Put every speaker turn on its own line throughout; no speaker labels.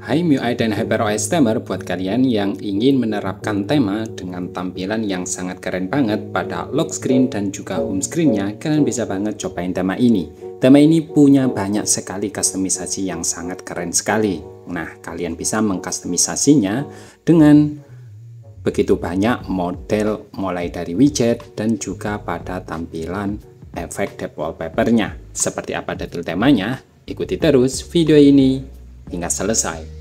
Hai MIUI dan HyperOS Tamer, buat kalian yang ingin menerapkan tema dengan tampilan yang sangat keren banget pada lock screen dan juga home screen-nya, kalian bisa banget cobain tema ini. Tema ini punya banyak sekali kustomisasi yang sangat keren sekali. Nah, kalian bisa mengkustomisasinya dengan begitu banyak model mulai dari widget dan juga pada tampilan efek depth wallpaper-nya. Seperti apa detail temanya? Ikuti terus video ini hingga selesai.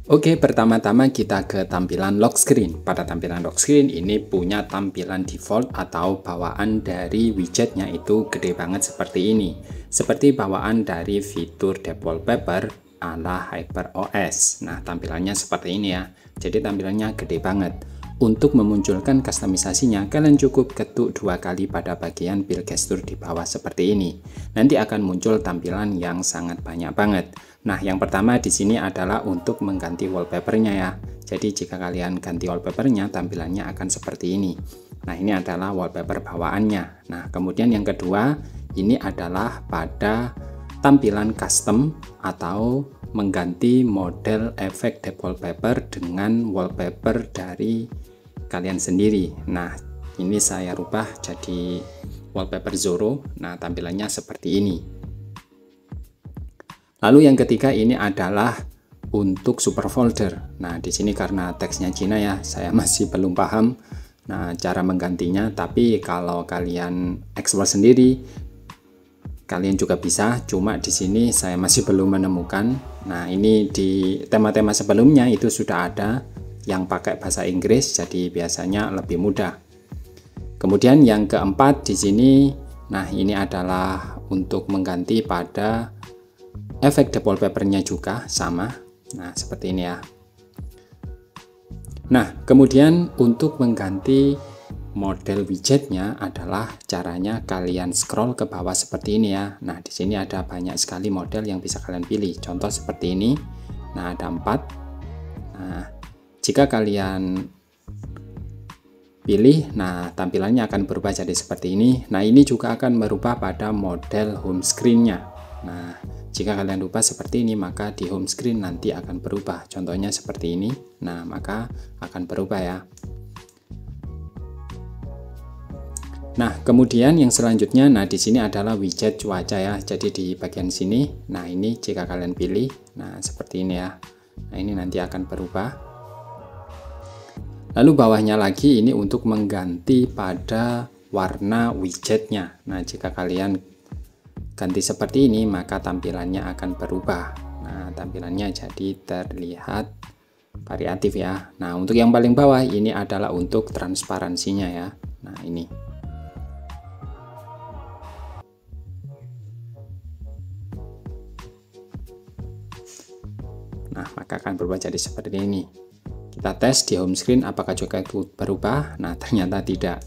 Oke, pertama-tama kita ke tampilan lock screen. Pada tampilan lock screen ini punya tampilan default atau bawaan dari widgetnya itu gede banget seperti ini. Seperti bawaan dari fitur depth wallpaper ala HyperOS. Nah, tampilannya seperti ini ya. Jadi tampilannya gede banget. Untuk memunculkan kustomisasinya, kalian cukup ketuk 2 kali pada bagian pil gesture di bawah seperti ini. Nanti akan muncul tampilan yang sangat banyak banget. Nah, yang pertama di sini adalah untuk mengganti wallpapernya ya. Jadi jika kalian ganti wallpapernya, tampilannya akan seperti ini. Nah, ini adalah wallpaper bawaannya. Nah, kemudian yang kedua, ini adalah pada tampilan custom atau mengganti model efek depth wallpaper dengan wallpaper dari kalian sendiri. Nah, ini saya rubah jadi wallpaper Zoro. Nah, tampilannya seperti ini. Lalu yang ketiga ini adalah untuk super folder. Nah, di sini karena teksnya Cina ya, saya masih belum paham cara menggantinya, tapi kalau kalian explore sendiri kalian juga bisa, cuma di sini saya masih belum menemukan. Nah, ini di tema-tema sebelumnya itu sudah ada yang pakai bahasa Inggris, jadi biasanya lebih mudah. Kemudian yang keempat di sini, nah ini adalah untuk mengganti pada efek depth wallpaper-nya juga sama. Nah, seperti ini ya. Nah, kemudian untuk mengganti model widgetnya adalah caranya kalian scroll ke bawah seperti ini ya. Nah, di sini ada banyak sekali model yang bisa kalian pilih. Contoh seperti ini. Nah, ada 4. Nah, jika kalian pilih, nah tampilannya akan berubah jadi seperti ini. Nah, ini juga akan merubah pada model home screen-nya. Nah, jika kalian rubah seperti ini, maka di home screen nanti akan berubah. Contohnya seperti ini. Nah, maka akan berubah ya. Nah, kemudian yang selanjutnya, nah di sini adalah widget cuaca ya. Jadi di bagian sini, nah ini jika kalian pilih, nah seperti ini ya. Nah, ini nanti akan berubah. Lalu bawahnya lagi ini untuk mengganti pada warna widgetnya. Nah, jika kalian ganti seperti ini, maka tampilannya akan berubah. Nah, tampilannya jadi terlihat variatif ya. Nah, untuk yang paling bawah ini adalah untuk transparansinya ya. Nah, ini. Nah, maka akan berubah jadi seperti ini. Kita tes di home screen apakah juga ikut berubah. Nah, ternyata tidak.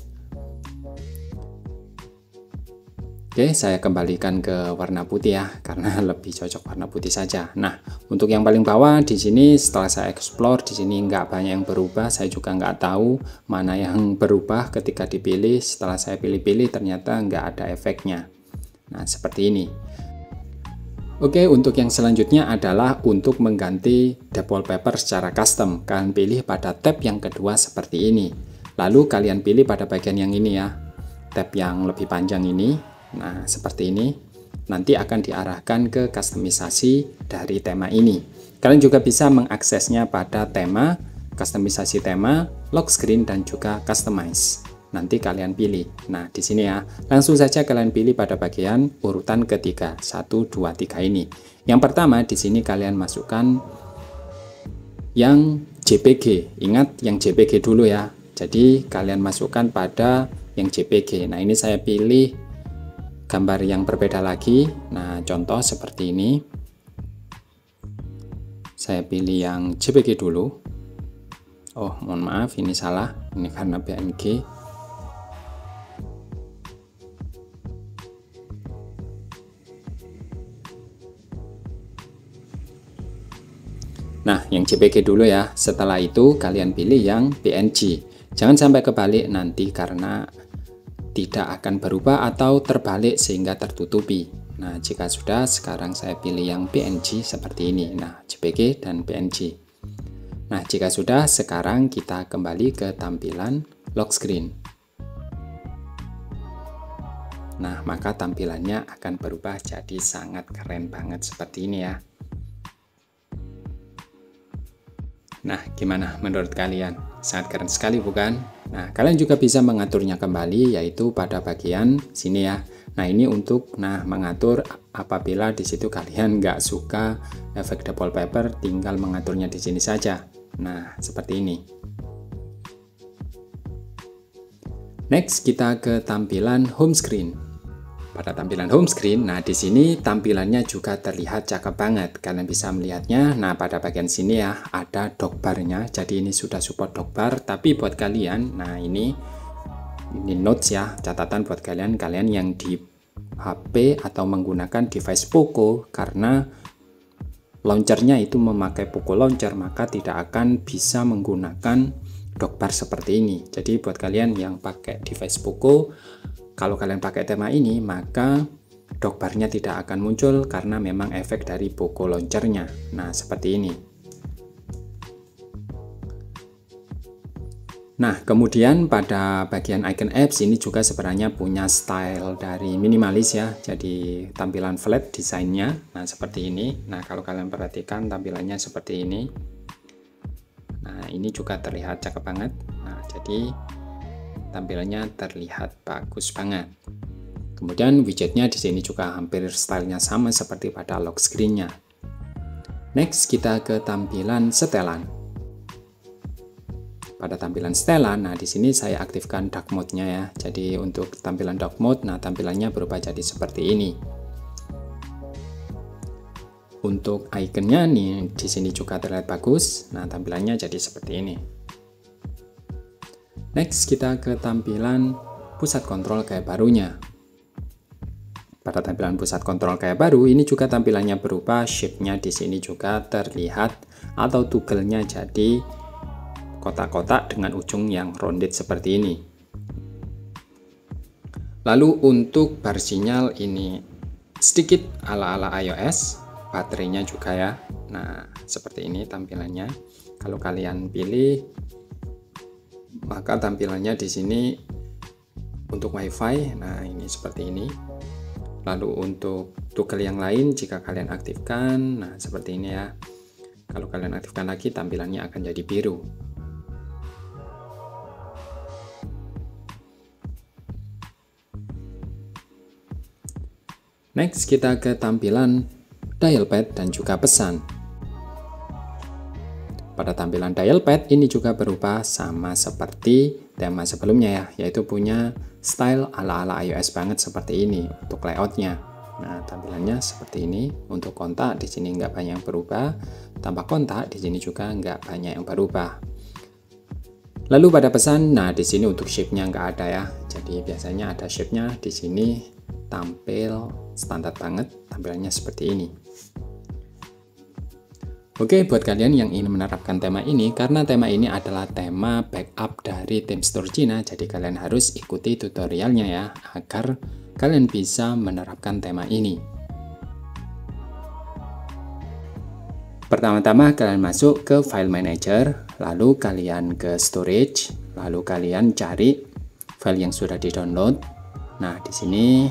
Oke, saya kembalikan ke warna putih ya, karena lebih cocok warna putih saja. Nah, untuk yang paling bawah di sini setelah saya explore, di sini nggak banyak yang berubah. Saya juga nggak tahu mana yang berubah ketika dipilih. Setelah saya pilih-pilih ternyata nggak ada efeknya. Nah, seperti ini. Oke, untuk yang selanjutnya adalah untuk mengganti depth wallpaper secara custom. Kalian pilih pada tab yang kedua seperti ini. Lalu kalian pilih pada bagian yang ini ya, tab yang lebih panjang ini. Nah, seperti ini. Nanti akan diarahkan ke kustomisasi dari tema ini. Kalian juga bisa mengaksesnya pada tema, kustomisasi tema, lock screen, dan juga customize. Nanti kalian pilih. Nah, di sini ya, langsung saja kalian pilih pada bagian urutan ketiga, 1, 2, 3 ini. Yang pertama di sini kalian masukkan yang JPG. Ingat yang JPG dulu ya. Jadi kalian masukkan pada yang JPG. Nah, ini saya pilih gambar yang berbeda lagi. Nah, contoh seperti ini. Saya pilih yang JPG dulu. Oh, mohon maaf, ini salah. Ini karena PNG. Nah, yang JPG dulu ya. Setelah itu kalian pilih yang PNG. Jangan sampai kebalik nanti karena tidak akan berubah atau terbalik sehingga tertutupi. Nah, jika sudah, sekarang saya pilih yang PNG seperti ini. Nah, JPG dan PNG. Nah, jika sudah, sekarang kita kembali ke tampilan lock screen. Nah, maka tampilannya akan berubah jadi sangat keren banget seperti ini ya. Nah, gimana menurut kalian? Sangat keren sekali bukan? Nah, kalian juga bisa mengaturnya kembali, yaitu pada bagian sini ya. Nah, ini untuk mengatur apabila di situ kalian nggak suka efek the wallpaper, tinggal mengaturnya di sini saja. Nah, seperti ini. Next, kita ke tampilan home screen. Pada tampilan home screen, nah di sini tampilannya juga terlihat cakep banget. Kalian bisa melihatnya. Nah, pada bagian sini ya ada dockbarnya. Jadi ini sudah support dockbar. Tapi buat kalian, nah ini notes ya, catatan buat kalian yang di HP atau menggunakan device Poco, karena launchernya itu memakai Poco launcher, maka tidak akan bisa menggunakan dockbar seperti ini. Jadi buat kalian yang pakai device Poco, kalau kalian pakai tema ini, maka dockbarnya tidak akan muncul karena memang efek dari Poco launchernya. Nah, seperti ini. Nah, kemudian pada bagian icon apps ini juga sebenarnya punya style dari minimalis ya. Jadi tampilan flat desainnya, nah seperti ini. Nah, kalau kalian perhatikan tampilannya seperti ini. Nah, ini juga terlihat cakep banget. Nah, jadi tampilannya terlihat bagus banget. Kemudian widgetnya di sini juga hampir stylenya sama seperti pada lock screen-nya. Next, kita ke tampilan setelan. Pada tampilan setelan, nah di sini saya aktifkan dark mode-nya ya. Jadi untuk tampilan dark mode, nah tampilannya berubah jadi seperti ini. Untuk ikonnya nih di sini juga terlihat bagus. Nah, tampilannya jadi seperti ini. Next, kita ke tampilan pusat kontrol gaya barunya. Pada tampilan pusat kontrol gaya baru, ini juga tampilannya berubah, shape-nya di sini juga terlihat atau toggle-nya jadi kotak-kotak dengan ujung yang rounded seperti ini. Lalu untuk bar sinyal ini sedikit ala-ala iOS, baterainya juga ya. Nah, seperti ini tampilannya. Kalau kalian pilih, maka tampilannya di sini untuk WiFi, nah ini seperti ini. Lalu untuk toggle yang lain jika kalian aktifkan, nah seperti ini ya. Kalau kalian aktifkan lagi tampilannya akan jadi biru. Next, kita ke tampilan dial pad dan juga pesan. Pada tampilan dial pad ini juga berubah sama seperti tema sebelumnya ya, yaitu punya style ala-ala iOS banget seperti ini untuk layoutnya. Nah, tampilannya seperti ini. Untuk kontak di sini nggak banyak yang berubah, tanpa kontak di sini juga nggak banyak yang berubah. Lalu pada pesan, nah di sini untuk shape-nya nggak ada ya. Jadi biasanya ada shape-nya, di sini tampil standar banget, tampilannya seperti ini. Oke, buat kalian yang ingin menerapkan tema ini, karena tema ini adalah tema backup dari theme store Cina, jadi kalian harus ikuti tutorialnya ya, agar kalian bisa menerapkan tema ini. Pertama-tama kalian masuk ke file manager, lalu kalian ke storage, lalu kalian cari file yang sudah di-download. Nah, di sini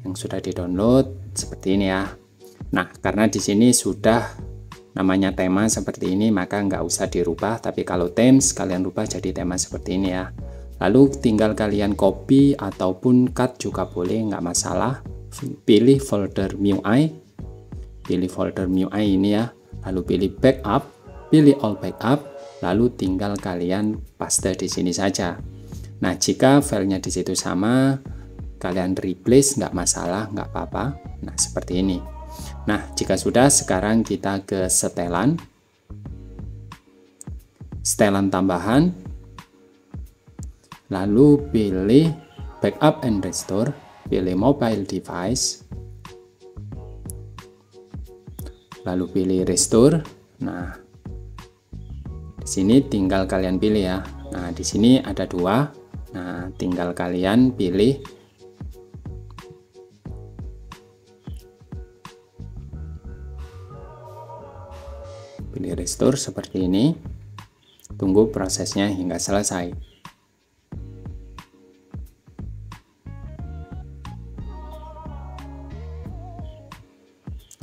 yang sudah di-download seperti ini ya. Nah, karena di sini sudah namanya tema seperti ini, maka nggak usah dirubah, tapi kalau themes kalian rubah jadi tema seperti ini ya. Lalu tinggal kalian copy ataupun cut juga boleh, nggak masalah. Pilih folder MIUI, pilih folder MIUI ini ya, lalu pilih backup, pilih all backup, lalu tinggal kalian paste di sini saja. Nah, jika filenya di situ sama, kalian replace nggak masalah, nggak apa-apa. Nah, seperti ini. Nah, jika sudah, sekarang kita ke setelan. Setelan tambahan. Lalu pilih backup and restore, pilih mobile device. Lalu pilih restore. Nah, di sini tinggal kalian pilih ya. Nah, di sini ada dua. Nah, tinggal kalian pilih Pilih restore seperti ini. Tunggu prosesnya hingga selesai.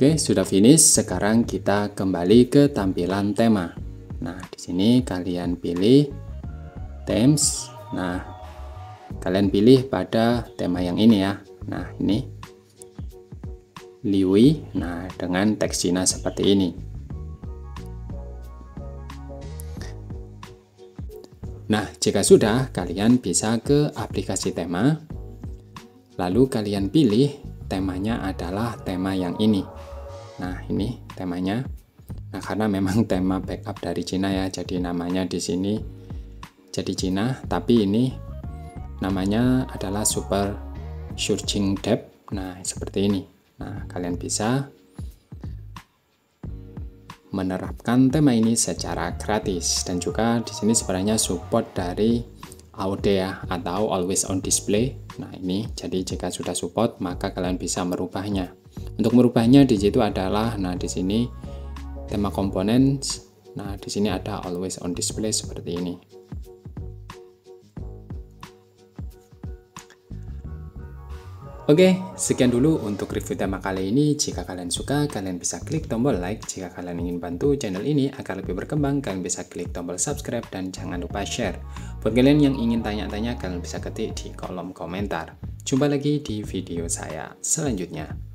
Oke, sudah finish. Sekarang kita kembali ke tampilan tema. Nah, di sini kalian pilih themes. Nah, kalian pilih pada tema yang ini ya. Nah, ini Liwi. Nah, dengan teks Cina seperti ini. Nah, jika sudah, kalian bisa ke aplikasi tema. Lalu kalian pilih temanya adalah tema yang ini. Nah, ini temanya. Nah, karena memang tema backup dari Cina ya, jadi namanya di sini jadi Cina, tapi ini namanya adalah Super Searching Depth. Nah, seperti ini. Nah, kalian bisa menerapkan tema ini secara gratis, dan juga di sini sebenarnya support dari AOD ya, atau Always on Display. Nah, ini jadi jika sudah support maka kalian bisa merubahnya. Untuk merubahnya di situ adalah, nah di sini tema komponen. Nah, di sini ada Always on Display seperti ini. Oke, sekian dulu untuk review tema kali ini. Jika kalian suka, kalian bisa klik tombol like. Jika kalian ingin bantu channel ini agar lebih berkembang, kalian bisa klik tombol subscribe dan jangan lupa share. Buat kalian yang ingin tanya-tanya, kalian bisa ketik di kolom komentar. Jumpa lagi di video saya selanjutnya.